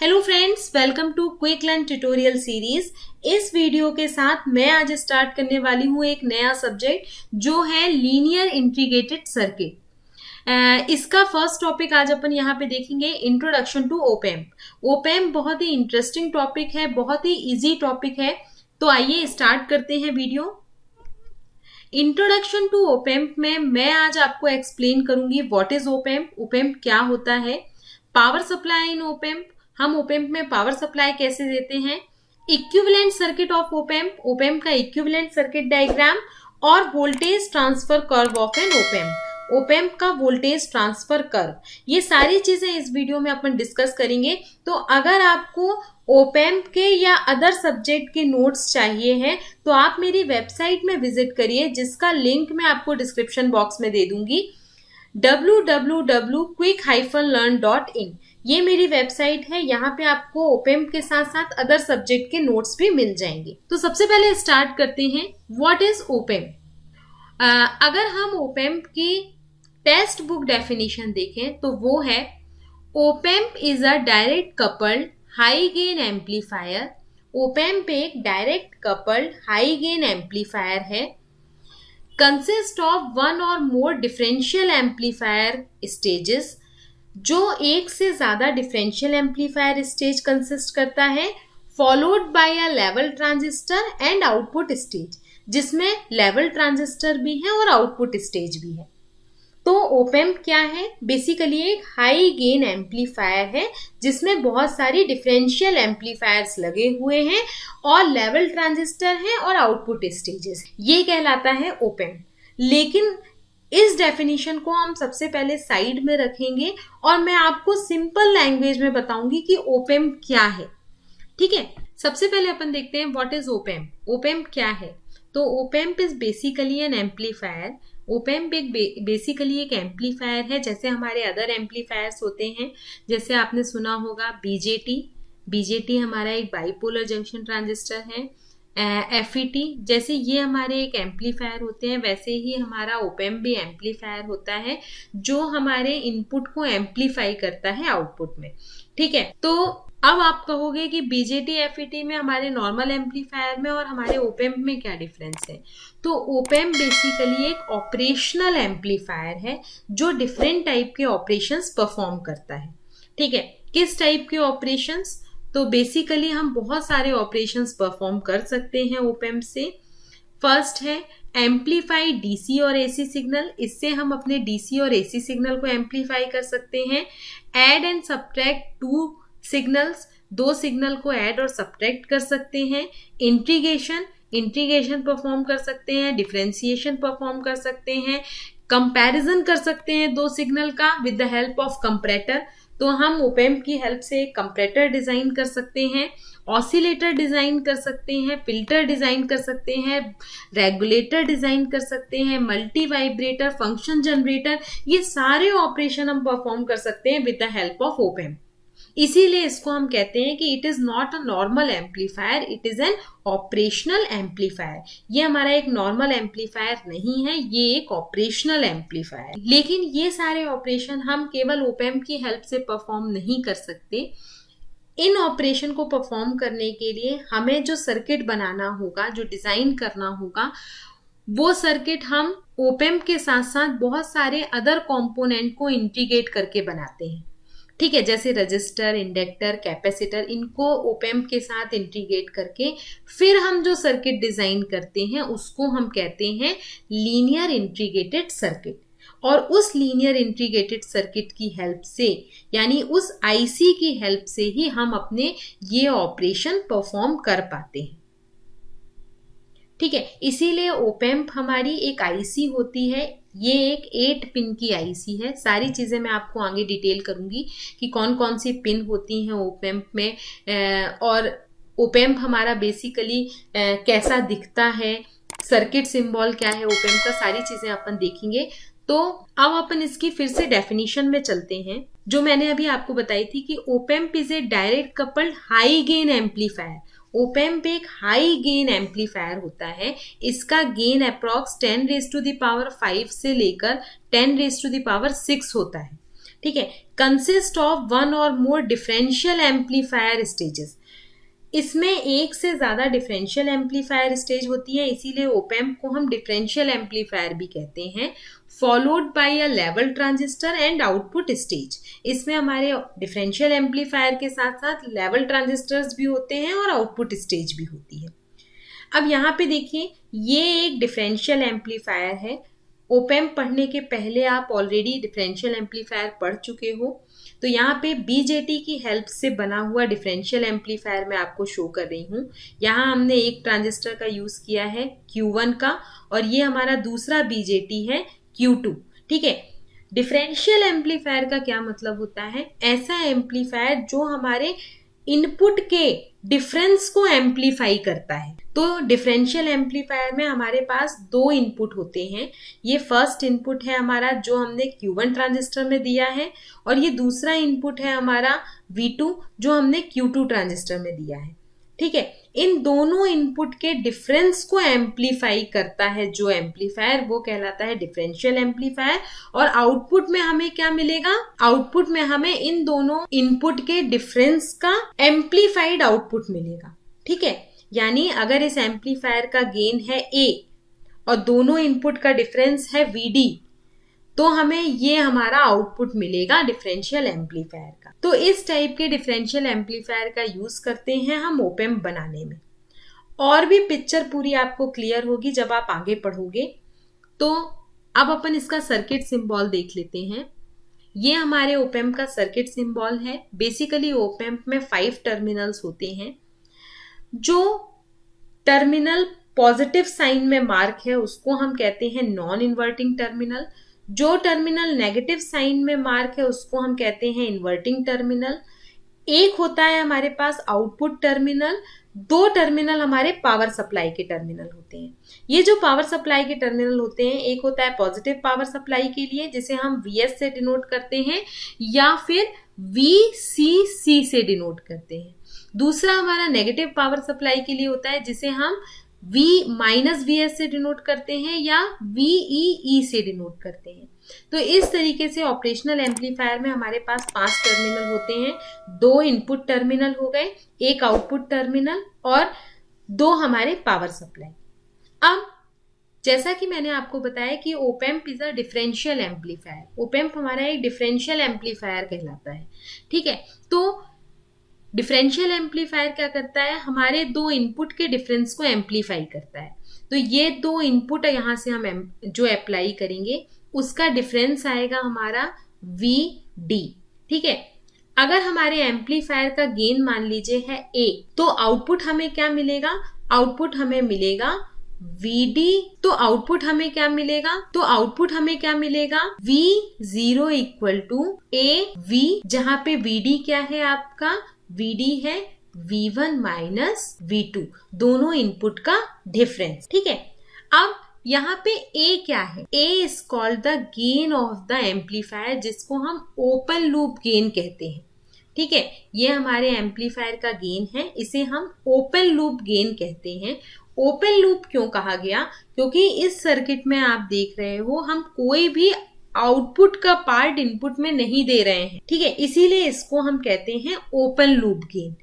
Hello friends, welcome to quick learn tutorial series. इस video के साथ मैं आज स्टार्ट करने वाली हूँ एक नया सब्जेक्ट जो है लीनियर इंटीग्रेटेड सर्किट। इसका फर्स्ट टॉपिक आज अपन यहाँ पे देखेंगे, इंट्रोडक्शन टू ओपैम्प। ओपैम्प बहुत ही इंटरेस्टिंग टॉपिक है, बहुत ही इजी टॉपिक है। तो आइए स्टार्ट करते हैं वीडियो। इंट्रोडक्शन टू ओपैम्प में मैं आज आपको एक्सप्लेन करूंगी व्हाट इज ओपैम्प, ओपैम्प क्या होता है, पावर सप्लाई इन ओपैम्प, हम ओपैम्प में पावर सप्लाई कैसे देते हैं, equivalent circuit of op amp, op amp का इक्विवेलेंट सर्किट डायग्राम और voltage transfer curve of an op amp, op amp का वोल्टेज ट्रांसफर कर्व, ये सारी चीजें इस वीडियो में अपन डिस्कस करेंगे। तो अगर आपको ओपैम्प के या अदर सब्जेक्ट के नोट्स चाहिए हैं तो आप मेरी वेबसाइट में विजिट करिए, जिसका लिंक मैं आपको डिस्क्रिप्शन बॉक्स में दे दूंगी, www.quick-learn.in। ये मेरी वेबसाइट है, यहाँ पे आपको ओपैम्प के साथ साथ अदर सब्जेक्ट के नोट्स भी मिल जाएंगे। तो सबसे पहले स्टार्ट करते हैं, व्हाट इज ओपैम्प। अगर हम ओपैम्प की टेक्स्ट बुक डेफिनेशन देखें तो वो है, op amp is a direct coupled high gain amplifier. Op amp एक direct coupled high gain amplifier है, कंसिस्ट ऑफ वन और मोर डिफरेंशियल एम्पलीफायर स्टेजेस, जो एक से ज्यादा डिफरेंशियल एम्पलीफायर स्टेज कंसिस्ट करता है, followed by a level transistor and output stage, जिसमें लेवल ट्रांजिस्टर भी है और आउटपुट स्टेज भी है। तो ओपैम्प क्या है? बेसिकली एक हाई गेन एम्पलीफायर है जिसमें बहुत सारी डिफरेंशियल एम्पलीफायर्स लगे हुए हैं और लेवल ट्रांजिस्टर है और आउटपुट स्टेजेस, ये कहलाता है ओपैम्प। लेकिन इस डेफिनेशन को हम सबसे पहले साइड में रखेंगे और मैं आपको सिंपल लैंग्वेज में बताऊंगी कि ओपैम्प क्या है। ठीक है, सबसे पहले अपन देखते हैं व्हाट इज ओपैम्प। ओपैम्प क्या है? तो op-amp is basically N amplifier. Op amp एक बेसिकली एक एम्पलीफायर है, जैसे हमारे अदर एम्पलीफायर्स होते हैं, जैसे आपने सुना होगा बीजेटी। बीजेटी हमारा एक बाइपोलर जंक्शन ट्रांजिस्टर है। एफईटी, जैसे ये हमारे एक एम्पलीफायर होते हैं, वैसे ही हमारा ओपैम्प भी एम्पलीफायर होता है जो हमारे इनपुट को एम्पलीफाई करता है आउटपुट में। ठीक है, तो अब आप कहोगे कि बीजेटी एफईटी में हमारे नॉर्मल एम्पलीफायर में और हमारे ओपैम्प में क्या डिफरेंस है? तो ओपैम्प बेसिकली एक ऑपरेशनल एम्पलीफायर है जो डिफरेंट टाइप के ऑपरेशंस परफॉर्म करता है। ठीक है, किस टाइप के ऑपरेशंस? तो बेसिकली हम बहुत सारे ऑपरेशंस परफॉर्म कर सकते हैं ओपैम्प से। फर्स्ट है एम्पलीफाई डीसी और एसी सिग्नल, इससे हम अपने डीसी और एसी सिग्नल को एम्पलीफाई कर सकते हैं। Add and subtract two signals, दो सिग्नल को ऐड और सब्ट्रैक्ट कर सकते हैं। इंटीग्रेशन, इंटीग्रेशन परफॉर्म कर सकते हैं। डिफरेंशिएशन परफॉर्म कर सकते हैं। कंपैरिजन कर सकते हैं दो सिग्नल का with the help of comparator, तो हम ओपैम्प की हेल्प से एक कंपैरेटर डिजाइन कर सकते हैं, ऑसिलेटर डिजाइन कर सकते हैं, फिल्टर डिजाइन कर सकते हैं, रेगुलेटर डिजाइन कर सकते हैं, मल्टी वाइब्रेटर, फंक्शन जनरेटर, ये सारे ऑपरेशन हम परफॉर्म कर सकते हैं with the help of op-amp. इसीलिए इसको हम कहते हैं कि it is not a normal amplifier, it is an operational amplifier. ये हमारा एक नॉर्मल एम्पलीफायर नहीं है, ये एक ऑपरेशनल एम्पलीफायर। लेकिन ये सारे ऑपरेशन हम केवल ओपैम्प की हेल्प से परफॉर्म नहीं कर सकते। इन ऑपरेशन को परफॉर्म करने के लिए हमें जो सर्किट बनाना होगा, जो डिजाइन करना होगा, वो सर्किट हम ओपैम्प के साथ साथ बहुत सारे अदर कंपोनेंट को इंटीग्रेट करके बनाते हैं। ठीक है, जैसे रजिस्टर, इंडक्टर, कैपेसिटर, इनको ओपैम्प के साथ इंटीग्रेट करके फिर हम जो सर्किट डिजाइन करते हैं उसको हम कहते हैं लीनियर इंटीग्रेटेड सर्किट। और उस लीनियर इंटीग्रेटेड सर्किट की हेल्प से, यानी उस आईसी की हेल्प से ही हम अपने ये ऑपरेशन परफॉर्म कर पाते हैं। ठीक है, इसीलिए ओपैम्प हमारी एक आईसी होती है। ये एक 8 पिन की आईसी है। सारी चीजें मैं आपको आगे डिटेल करूंगी कि कौन कौन सी पिन होती हैं ओपैम्प में, और ओपैम्प हमारा बेसिकली कैसा दिखता है, सर्किट सिंबल क्या है ओपैम्प का, सारी चीजें अपन देखेंगे। तो अब अपन इसकी फिर से डेफिनेशन में चलते हैं, जो मैंने अभी आपको बताई थी कि op-amp is a direct coupled high gain amplifier. Op amp एक हाई गेन एम्पलीफायर होता है, इसका gain approx 10 raised to the power 5 से लेकर 10 raised to the power 6 होता है। ठीक है। कंसिस्ट ऑफ वन और मोर डिफरेंशियल एम्पलीफायर स्टेजेस, इसमें एक से ज्यादा डिफरेंशियल एम्पलीफायर स्टेज होती है, इसीलिए ओप एम्प को हम डिफरेंशियल एम्पलीफायर भी कहते हैं। Followed by a level transistor and output stage, इसमें हमारे डिफरेंशियल एम्पलीफायर के साथ साथ लेवल ट्रांजिस्टर्स भी होते हैं और आउटपुट स्टेज भी होती है। अब यहाँ पे देखिए, ये एक डिफरेंशियल एम्पलीफायर है। ओप एम्प पढ़ने के पहले आप ऑलरेडी डिफरेंशियल एम्पलीफायर पढ़ चुके हो, तो यहाँ पे बीजेटी की हेल्प से बना हुआ डिफरेंशियल एम्पलीफायर मैं आपको शो कर रही हूँ। यहाँ हमने एक ट्रांजिस्टर का यूज किया है Q1 का, और ये हमारा दूसरा बीजेटी है Q2। ठीक है। डिफरेंशियल एम्पलीफायर का क्या मतलब होता है? ऐसा एम्पलीफायर जो हमारे इनपुट के डिफरेंस को एम्पलीफाई करता है। तो डिफरेंशियल एम्पलीफायर में हमारे पास दो इनपुट होते हैं। ये फर्स्ट इनपुट है हमारा जो हमने Q1 ट्रांजिस्टर में दिया है, और ये दूसरा इनपुट है हमारा V2 जो हमने Q2 ट्रांजिस्टर में दिया है। ठीक है। इन दोनों इनपुट के डिफरेंस को एम्पलीफाई करता है जो एम्पलीफायर, वो कहलाता है डिफरेंशियल एम्पलीफायर। और आउटपुट में हमें क्या मिलेगा? आउटपुट में हमें इन दोनों इनपुट के डिफरेंस का एम्पलीफाइड आउटपुट मिलेगा। ठीक है। यानी अगर इस एम्पलीफायर का गेन है A और दोनों इनपुट का डिफरेंस है VD, तो हमें ये हमारा आउटपुट मिलेगा डिफरेंशियल एम्पलीफायर का। तो इस टाइप के डिफरेंशियल एम्पलीफायर का यूज करते हैं हम ओप एम्प बनाने में। और भी पिक्चर पूरी आपको क्लियर होगी जब आप आगे पढ़ोगे। तो अब अपन इसका सर्किट सिंबल देख लेते हैं। ये हमारे ओप एम्प का सर्किट सिंबल है। बेसिकली ओप एम्प में 5 टर्मिनल्स होते हैं। जो टर्मिनल पॉजिटिव साइन में मार्क है उसको हम कहते हैं नॉन इन्वर्टिंग टर्मिनल। जो टर्मिनल नेगेटिव साइन में मार्क है उसको हम कहते हैं इन्वर्टिंग टर्मिनल। एक होता है हमारे पास आउटपुट टर्मिनल। 2 टर्मिनल हमारे पावर सप्लाई के टर्मिनल होते हैं। ये जो पावर सप्लाई के टर्मिनल होते हैं, एक होता है पॉजिटिव पावर सप्लाई के लिए जिसे हम VS से डिनोट करते हैं, या फिर VCC से डिनोट करते हैं। दूसरा हमारा नेगेटिव पावर सप्लाई के लिए होता है जिसे हम V-VS से डिनोट करते हैं या VEE से डिनोट करते हैं। तो इस तरीके से ऑपरेशनल एम्पलीफायर में हमारे पास 5 टर्मिनल होते हैं। 2 इनपुट टर्मिनल हो गए, एक आउटपुट टर्मिनल और 2 हमारे पावर सप्लाई। अब जैसा कि मैंने आपको बताया कि op amp is a differential amplifier. Op amp हमारा एक डिफरेंशियल एम्पलीफायर कहलाता है। ठीक है। तो डिफरेंशियल एम्पलीफायर क्या करता है? हमारे 2 इनपुट के डिफरेंस को एम्पलीफाई करता है। तो ये 2 इनपुट यहाँ से हम जो अप्लाई करेंगे उसका डिफरेंस आएगा हमारा VD। ठीक है। अगर हमारे एम्पलीफायर का गेन मान लीजिए है A, तो आउटपुट हमें क्या मिलेगा? आउटपुट हमें मिलेगा VD। तो आउटपुट हमें क्या मिलेगा? तो आउटपुट हमें क्या मिलेगा? V0 इक्वल टू AV, जहां पे VD क्या है आपका? VD है V1 माइनस V2, दोनों इनपुट का डिफरेंस। ठीक है। अब यहाँ पे A क्या है? A is called the gain of the amplifier, जिसको हम ओपन लूप गेन कहते हैं। ठीक है। ये हमारे एम्पलीफायर का गेन है, इसे हम ओपन लूप गेन कहते हैं। ओपन लूप क्यों कहा गया? क्योंकि इस सर्किट में आप देख रहे हो हम कोई भी आउटपुट का पार्ट इनपुट में नहीं दे रहे हैं। ठीक है। इसीलिए इसको हम कहते हैं ओपन लूप गेन।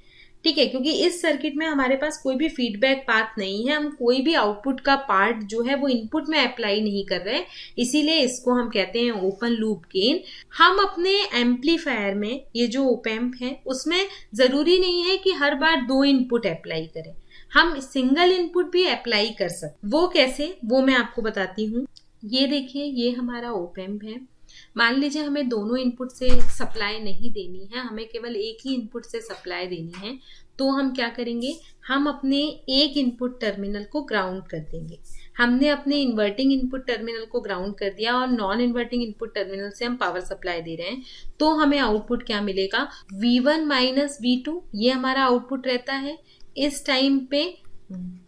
ठीक है। क्योंकि इस सर्किट में हमारे पास कोई भी फीडबैक पाथ नहीं है, हम कोई भी आउटपुट का पार्ट जो है वो इनपुट में अप्लाई नहीं कर रहे, इसीलिए इसको हम कहते हैं ओपन लूप गेन। हम अपने एम्पलीफायर में, ये जो ओप एम्प है उसमें जरूरी नहीं है कि हर बार 2 इनपुट अप्लाई करें, हम सिंगल इनपुट भी अप्लाई कर सकते। वो कैसे, वो मैं आपको बताती हूँ। ये देखिए, ये हमारा ओप एम्प है। मान लीजिए हमें दोनों इनपुट से सप्लाई नहीं देनी है, हमें केवल एक ही इनपुट से सप्लाई देनी है। तो हम क्या करेंगे? हम अपने एक इनपुट टर्मिनल को ग्राउंड कर देंगे। हमने अपने इन्वर्टिंग इनपुट टर्मिनल को ग्राउंड कर दिया और नॉन इन्वर्टिंग इनपुट टर्मिनल से हम पावर सप्लाई दे रहे हैं। तो हमें आउटपुट क्या मिलेगा? V1 माइनस V2, ये हमारा आउटपुट रहता है। इस टाइम पे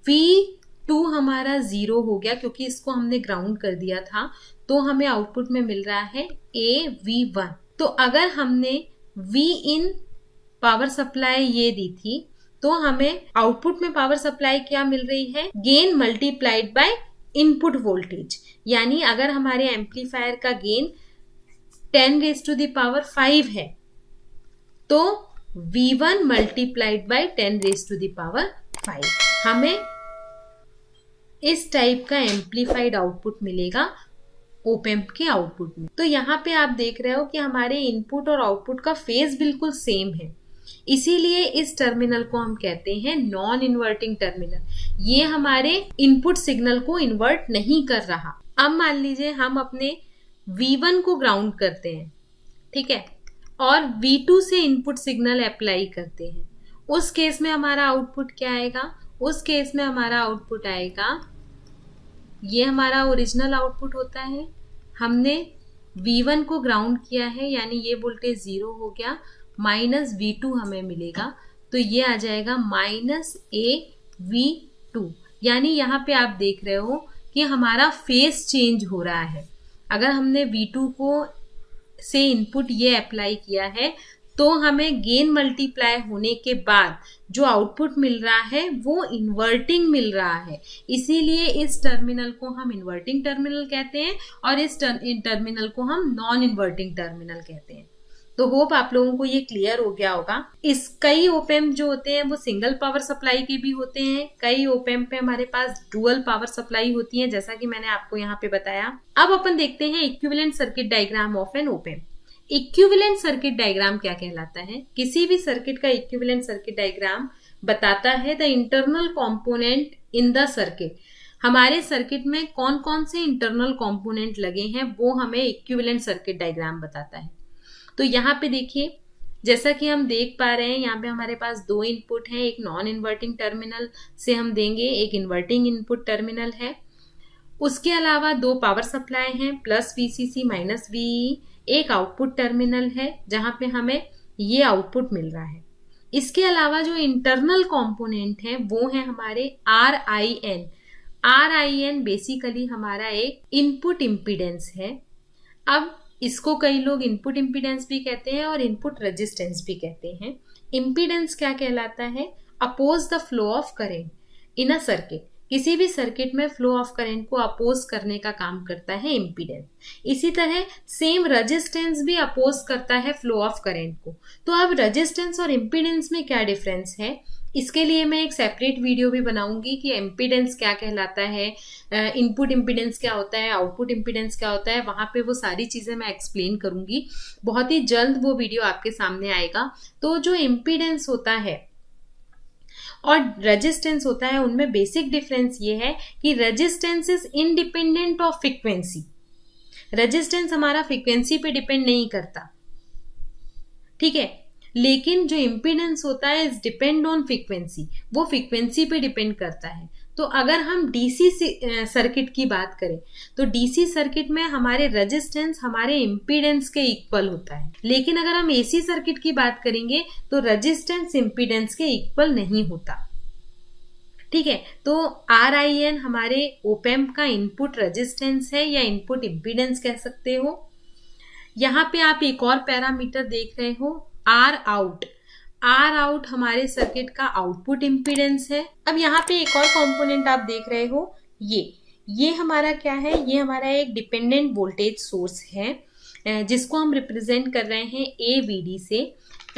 V2 हमारा 0 हो गया क्योंकि इसको हमने ग्राउंड कर दिया था। तो हमें आउटपुट में मिल रहा है AV1। तो अगर हमने Vin पावर सप्लाई ये दी थी, तो हमें आउटपुट में पावर सप्लाई क्या मिल रही है? Gain multiplied by input voltage. यानी अगर हमारे एम्पलीफायर का गेन 10⁵ है, तो V1 मल्टीप्लाइड बाई 10⁵ हमें इस टाइप का एम्प्लीफाइड आउटपुट मिलेगा ओप एम्प के आउटपुट में। तो यहाँ पे आप देख रहे हो कि हमारे इनपुट और आउटपुट का फेज बिल्कुल सेम है, इसीलिए इस टर्मिनल को हम कहते हैं नॉन इन्वर्टिंग टर्मिनल। ये हमारे इनपुट सिग्नल को इन्वर्ट नहीं कर रहा। अब मान लीजिए हम अपने V1 को ग्राउंड करते हैं, ठीक है, और V2 से इनपुट सिग्नल अप्लाई करते हैं, उस केस में हमारा आउटपुट क्या आएगा? उस केस में हमारा आउटपुट आएगा, ये हमारा ओरिजिनल आउटपुट होता है, हमने V1 को ग्राउंड किया है यानी ये वोल्टेज 0 हो गया, माइनस V2 हमें मिलेगा, तो ये आ जाएगा -AV2। यानी यहाँ पे आप देख रहे हो कि हमारा फेस चेंज हो रहा है। अगर हमने V2 को से इनपुट ये अप्लाई किया है तो हमें गेन मल्टीप्लाई होने के बाद जो आउटपुट मिल रहा है वो इन्वर्टिंग मिल रहा है, इसीलिए इस टर्मिनल को हम इन्वर्टिंग टर्मिनल कहते हैं और इस टर्मिनल को हम नॉन इन्वर्टिंग टर्मिनल कहते हैं। तो होप आप लोगों को ये क्लियर हो गया होगा। इस कई ओप एम्प जो होते हैं वो सिंगल पावर सप्लाई के भी होते हैं, कई ओप एम्प पे हमारे पास डुअल पावर सप्लाई होती है, जैसा कि मैंने आपको यहाँ पे बताया। अब अपन देखते हैं equivalent circuit diagram of an op amp. Equivalent circuit diagram क्या कहलाता है? किसी भी सर्किट का इक्विवेलेंट सर्किट डायग्राम बताता है the internal component in the circuit. हमारे सर्किट में कौन कौन से इंटरनल कंपोनेंट लगे हैं वो हमें इक्विवेलेंट सर्किट डायग्राम बताता है। तो यहाँ पे देखिए, जैसा कि हम देख पा रहे हैं, यहाँ पे हमारे पास दो इनपुट हैं, एक नॉन इन्वर्टिंग टर्मिनल से हम देंगे, एक इन्वर्टिंग इनपुट टर्मिनल है। उसके अलावा दो पावर सप्लाई हैं, प्लस VCC माइनस VE। एक आउटपुट टर्मिनल है जहां पे हमें ये आउटपुट मिल रहा है। इसके अलावा जो इंटरनल कंपोनेंट हैं वो है हमारे RIN। RIN बेसिकली हमारा एक इनपुट इम्पीडेंस है। अब इसको कई लोग इनपुट इम्पीडेंस भी कहते हैं और इनपुट रेजिस्टेंस भी कहते हैं। इम्पीडेंस क्या कहलाता है? Oppose the flow of current in a circuit. किसी भी सर्किट में फ्लो ऑफ करंट को अपोज करने का काम करता है इम्पीडेंस। इसी तरह सेम रेजिस्टेंस भी अपोज करता है फ्लो ऑफ करंट को। तो अब रेजिस्टेंस और इम्पीडेंस में क्या डिफरेंस है, इसके लिए मैं एक सेपरेट वीडियो भी बनाऊंगी कि इम्पीडेंस क्या कहलाता है, इनपुट इम्पीडेंस क्या होता है, आउटपुट इम्पीडेंस क्या होता है, वहां पे वो सारी चीजें मैं एक्सप्लेन करूंगी। बहुत ही जल्द वो वीडियो आपके सामने आएगा। तो जो इम्पीडेंस होता है और रेजिस्टेंस होता है उनमें बेसिक डिफरेंस ये है कि resistance is independent of frequency. Resistance हमारा फ्रीक्वेंसी पे डिपेंड नहीं करता, ठीक है, लेकिन जो इम्पीडेंस होता है इज डिपेंड ऑन फ्रीक्वेंसी, वो फ्रीक्वेंसी पे डिपेंड करता है। तो अगर हम डीसी सर्किट की बात करें तो डीसी सर्किट में हमारे रेजिस्टेंस हमारे इम्पीडेंस के इक्वल होता है, लेकिन अगर हम एसी सर्किट की बात करेंगे तो रेजिस्टेंस इम्पीडेंस के इक्वल नहीं होता, ठीक है। तो RIN हमारे ओप एम्प का इनपुट रेजिस्टेंस है या इनपुट इम्पीडेंस कह सकते हो। यहाँ पे आप एक और पैरामीटर देख रहे हो, R आउट हमारे सर्किट का आउटपुट इम्पीडेंस है। अब यहाँ पे एक और कंपोनेंट आप देख रहे हो, ये हमारा क्या है, ये हमारा एक डिपेंडेंट वोल्टेज सोर्स है जिसको हम रिप्रेजेंट कर रहे हैं AVD से।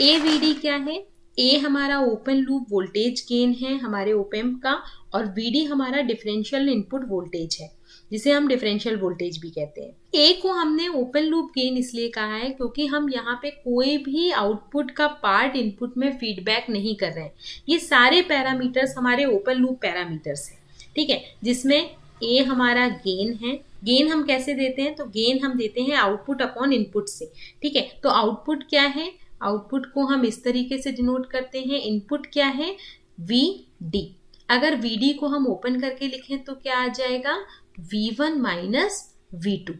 AVD क्या है? A हमारा ओपन लूप वोल्टेज गेन है हमारे ओप एम्प का, और VD हमारा डिफरेंशियल इनपुट वोल्टेज है जिसे हम डिफरेंशियल वोल्टेज भी कहते हैं। A को हमने ओपन लूप गेन इसलिए कहा है क्योंकि हम यहाँ पे कोई भी आउटपुट का पार्ट इनपुट में फीडबैक नहीं कर रहे हैं। ये सारे पैरामीटर्स हमारे ओपन लूप पैरामीटर्स हैं, ठीक है, जिसमें A हमारा गेन है। गेन हम कैसे देते हैं? तो गेन हम देते हैं आउटपुट अपॉन इनपुट से, ठीक है। तो आउटपुट क्या है? आउटपुट को हम इस तरीके से डिनोट करते हैं, इनपुट क्या है? VD। अगर VD को हम ओपन करके लिखें तो क्या आ जाएगा? V1 माइनस V2,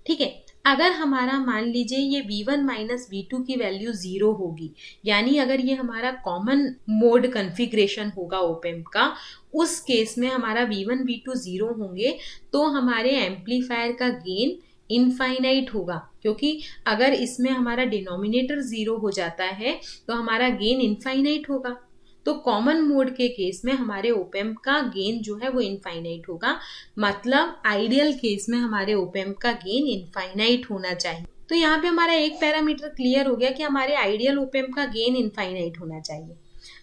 ठीक है। अगर हमारा मान लीजिए ये V1 माइनस V2 की वैल्यू 0 होगी, यानी अगर ये हमारा कॉमन मोड कॉन्फ़िगरेशन होगा ओप एम्प का, उस केस में हमारा V1 V2 0 होंगे तो हमारे एम्पलीफायर का गेन इनफाइनाइट होगा, क्योंकि अगर इसमें हमारा डिनोमिनेटर 0 हो जाता है तो हमारा गेन इनफाइनाइट होगा। तो कॉमन मोड के केस में हमारे ओप एम्प का गेन जो है वो इनफाइनाइट होगा, मतलब आइडियल केस में हमारे ओप एम्प का गेन इनफाइनाइट होना चाहिए। तो यहाँ पे हमारा एक पैरामीटर क्लियर हो गया कि हमारे आइडियल ओप एम्प का गेन इनफाइनाइट होना चाहिए।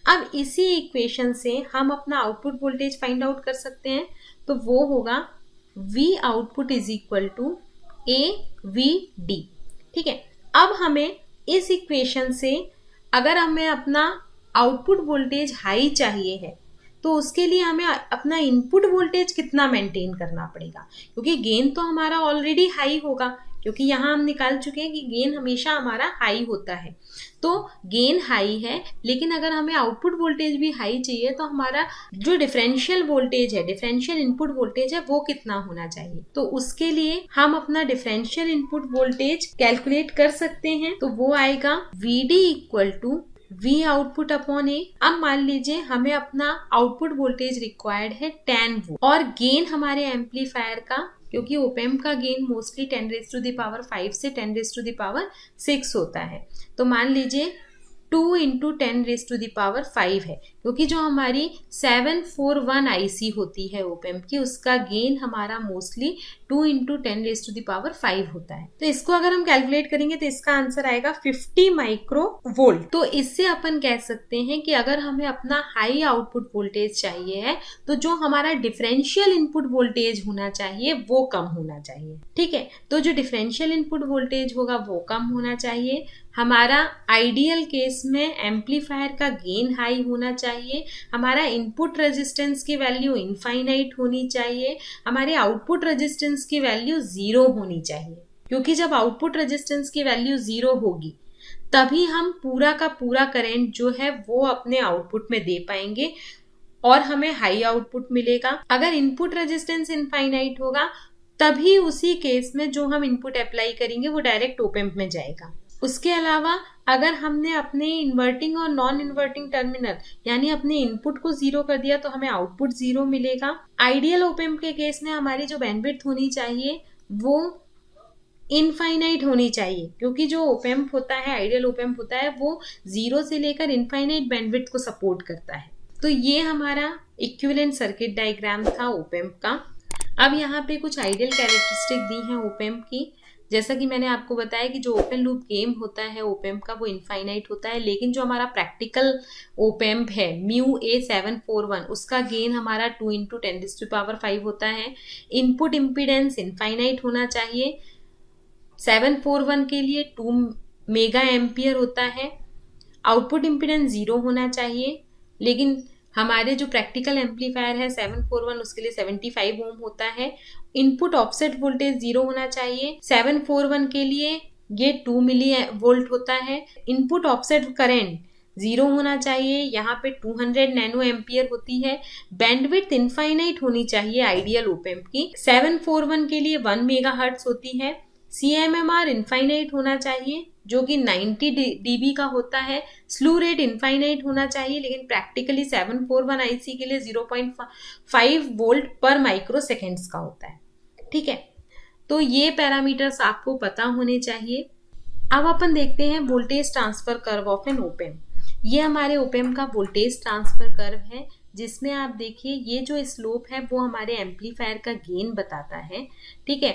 अब इसी इक्वेशन से हम अपना आउटपुट वोल्टेज फाइंड आउट कर सकते हैं। तो वो होगा V output is equal to AVD। ठीक है, अब हमें इस इक्वेशन से अगर हमें अपना आउटपुट वोल्टेज हाई चाहिए है तो उसके लिए हमें अपना इनपुट वोल्टेज कितना मेंटेन करना पड़ेगा, क्योंकि गेन तो हमारा ऑलरेडी हाई होगा, क्योंकि यहाँ हम निकाल चुके हैं कि गेन हमेशा हमारा हाई होता है। तो गेन हाई है, लेकिन अगर हमें आउटपुट वोल्टेज भी हाई चाहिए तो हमारा जो डिफरेंशियल वोल्टेज है, डिफरेंशियल इनपुट वोल्टेज है, वो कितना होना चाहिए। तो उसके लिए हम अपना डिफरेंशियल इनपुट वोल्टेज कैलकुलेट कर सकते हैं। तो वो आएगा VD equal to V output upon A। अब मान लीजिए हमें अपना आउटपुट वोल्टेज रिक्वायर्ड है 10 वोल्ट और गेन हमारे एम्पलीफायर का, क्योंकि ओप एम्प का गेन मोस्टली 10⁵ से 10⁶ होता है, तो मान लीजिए 2 × 10⁵ है, क्योंकि जो हमारी 741 IC होती है ओप एम्प की, उसका गेन हमारा मोस्टली 2 × 10⁵ होता है। तो इसको अगर हम कैलकुलेट करेंगे तो इसका आंसर आएगा 50 माइक्रोवोल्ट। तो इससे अपन कह सकते हैं कि अगर हमें अपना हाई आउटपुट वोल्टेज चाहिए है तो जो हमारा डिफरेंशियल इनपुट वोल्टेज होना चाहिए वो कम होना चाहिए। ठीक है, तो जो डिफरेंशियल इनपुट वोल्टेज होगा वो कम होना चाहिए। हमारा आइडियल केस में एम्पलीफायर का गेन हाई होना चाहिए, हमारा इनपुट रेजिस्टेंस की वैल्यू इनफाइनाइट होनी चाहिए, हमारे आउटपुट रेजिस्टेंस की वैल्यू 0 होनी चाहिए, क्योंकि जब आउटपुट रेजिस्टेंस की वैल्यू 0 होगी तभी हम पूरा का पूरा करंट जो है वो अपने आउटपुट में दे पाएंगे और हमें हाई आउटपुट मिलेगा। अगर इनपुट रेजिस्टेंस इनफाइनाइट होगा तभी उसी केस में जो हम इनपुट अप्लाई करेंगे वो डायरेक्ट ओप एम्प में जाएगा। उसके अलावा अगर हमने अपने इन्वर्टिंग और नॉन इन्वर्टिंग टर्मिनल यानी अपने इनपुट को 0 कर दिया तो हमें आउटपुट 0 मिलेगा। आइडियल ओप एम्प के केस में हमारी जो बैंडविड्थ होनी चाहिए वो इनफाइनाइट होनी चाहिए, क्योंकि जो ओप एम्प होता है, आइडियल ओप एम्प होता है, वो 0 से लेकर इनफाइनाइट बैंडविड्थ को सपोर्ट करता है। तो ये हमारा इक्विवेलेंट सर्किट डायग्राम था ओप एम्प का। अब यहाँ पे कुछ आइडियल कैरेक्टरिस्टिक दी हैं ओप एम्प की। जैसा कि मैंने आपको बताया कि जो ओपन लूप गेन होता है ओप एम्प का वो इनफाइनाइट होता है, लेकिन जो हमारा प्रैक्टिकल ओप एम्प है MU-A741 उसका गेन हमारा 2 × 10⁵ होता है। इनपुट इम्पीडेंस इनफाइनाइट होना चाहिए, 741 के लिए 2 मेगा एम्पियर होता है। आउटपुट इम्पीडेंस 0 होना चाहिए, लेकिन हमारे जो प्रैक्टिकल एम्पलीफायर है 741 उसके लिए 75 ओम होता है। इनपुट ऑफसेट वोल्टेज 0 होना चाहिए, 741 के लिए ये 2 मिली वोल्ट होता है। इनपुट ऑफसेट करंट 0 होना चाहिए, यहाँ पे 200 नैनो एम्पियर होती है। बैंडविड्थ इनफाइनाइट होनी चाहिए आइडियल ओप एम्प की, 741 के लिए 1 मेगाहर्ट्ज होती है। CMMR इनफाइनाइट होना चाहिए जो कि 90 dB का होता है। स्लू रेट इनफाइनाइट होना चाहिए, लेकिन प्रैक्टिकली 741 IC के लिए 0.5 वोल्ट पर माइक्रो सेकेंड्स का होता है। ठीक है, तो ये पैरामीटर्स आपको पता होने चाहिए। अब अपन देखते हैं voltage transfer curve of an op amp. ये हमारे ओप एम्प का वोल्टेज ट्रांसफर कर्व है, जिसमें आप देखिए ये जो स्लोप है वो हमारे एम्पलीफायर का गेन बताता है। ठीक है,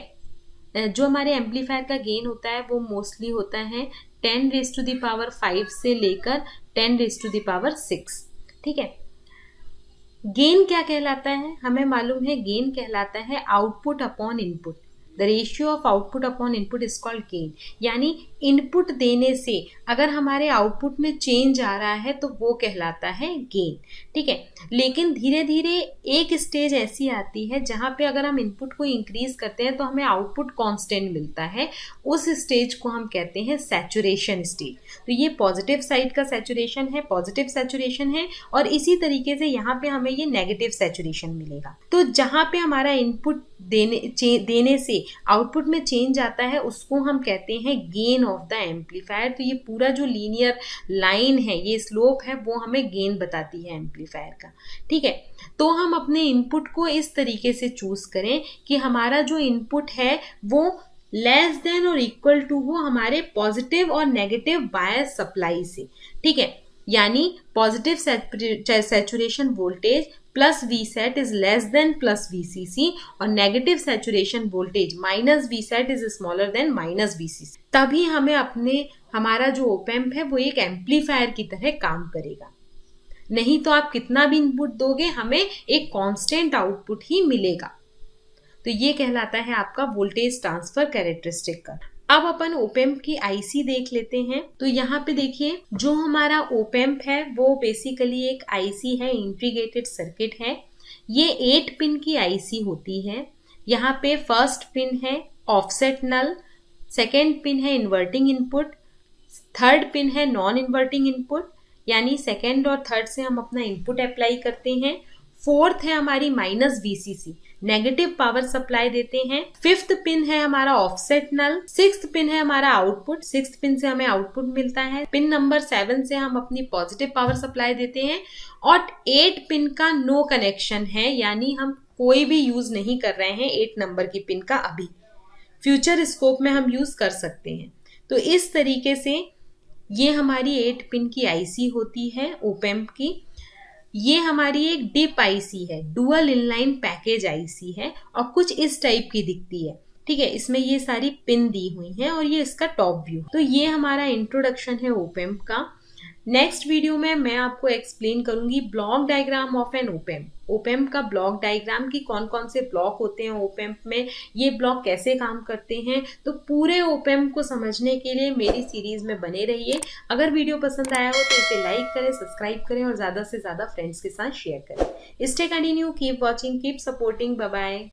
जो हमारे एम्पलीफायर का गेन होता है वो मोस्टली होता है 10⁵ से लेकर 10⁶। ठीक है, गेन क्या कहलाता है, हमें मालूम है गेन कहलाता है output upon input. The ratio of output upon input is called gain, यानी इनपुट देने से अगर हमारे आउटपुट में चेंज आ रहा है तो वो कहलाता है गेन। ठीक है, लेकिन धीरे धीरे एक स्टेज ऐसी आती है जहाँ पे अगर हम इनपुट को इंक्रीज करते हैं तो हमें आउटपुट कांस्टेंट मिलता है। उस स्टेज को हम कहते हैं सैचुरेशन स्टेज। तो ये पॉजिटिव साइड का सैचुरेशन है, पॉजिटिव सैचुरेशन है, और इसी तरीके से यहाँ पे हमें ये नेगेटिव सैचुरेशन मिलेगा। तो जहाँ पे हमारा इनपुट देने से आउटपुट में चेंज आता है उसको हम कहते हैं गेन ऑफ द एम्पलीफायर। तो ये पूरा जो लीनियर लाइन है, ये स्लोप है, वो हमें गेन बताती है एम्पलीफायर का। ठीक है, तो हम अपने इनपुट को इस तरीके से चूज करें कि हमारा जो इनपुट है वो लेस देन और इक्वल टू हो हमारे पॉजिटिव और नेगेटिव बायस सप्लाई से। ठीक है, यानी positive saturation voltage plus Vset is less than plus Vcc और negative saturation voltage minus Vset is smaller than minus Vcc। तभी हमें हमारा जो ओप एम्प है वो एक एम्पलीफायर की तरह काम करेगा। नहीं तो आप कितना भी इनपुट दोगे हमें एक कांस्टेंट आउटपुट ही मिलेगा। तो ये कहलाता है आपका वोल्टेज ट्रांसफर कैरेक्टरिस्टिक का। अब अपन ओप एम्प की आईसी देख लेते हैं। तो यहाँ पे देखिए जो हमारा ओप एम्प है वो बेसिकली एक आईसी है, इंटीग्रेटेड सर्किट है। ये 8 पिन की आईसी होती है। यहाँ पे फर्स्ट पिन है ऑफसेट नल, सेकेंड पिन है इन्वर्टिंग इनपुट, थर्ड पिन है नॉन इन्वर्टिंग इनपुट, यानी सेकेंड और थर्ड से हम अपना इनपुट अप्लाई करते हैं। फोर्थ है हमारी minus Vcc, negative power supply देते हैं। फिफ्थ पिन है हमारा ऑफसेट नल। सिक्स्थ पिन है हमारा आउटपुट, सिक्स्थ पिन से हमें आउटपुट मिलता है। पिन नंबर 7 से हम अपनी पॉजिटिव पावर सप्लाई देते हैं। और 8 पिन का नो कनेक्शन है, यानी हम कोई भी यूज नहीं कर रहे हैं 8 नंबर की पिन का। अभी फ्यूचर स्कोप में हम यूज कर सकते हैं। तो इस तरीके से ये हमारी 8 पिन की आईसी होती है ओप एम्प की। ये हमारी एक डिप आईसी है, डुअल इनलाइन पैकेज आईसी है और कुछ इस टाइप की दिखती है। ठीक है, इसमें ये सारी पिन दी हुई हैं और ये इसका टॉप व्यू। तो ये हमारा इंट्रोडक्शन है ओप एम्प का। नेक्स्ट वीडियो में मैं आपको एक्सप्लेन करूंगी block diagram of an op amp. Op amp का ब्लॉक डायग्राम की कौन कौन से ब्लॉक होते हैं ओप एम्प में, ये ब्लॉक कैसे काम करते हैं। तो पूरे ओप एम्प को समझने के लिए मेरी सीरीज में बने रहिए। अगर वीडियो पसंद आया हो तो इसे लाइक करें, सब्सक्राइब करें और ज्यादा से ज्यादा फ्रेंड्स के साथ शेयर करें। Stay continue, keep watching, keep supporting, bye bye.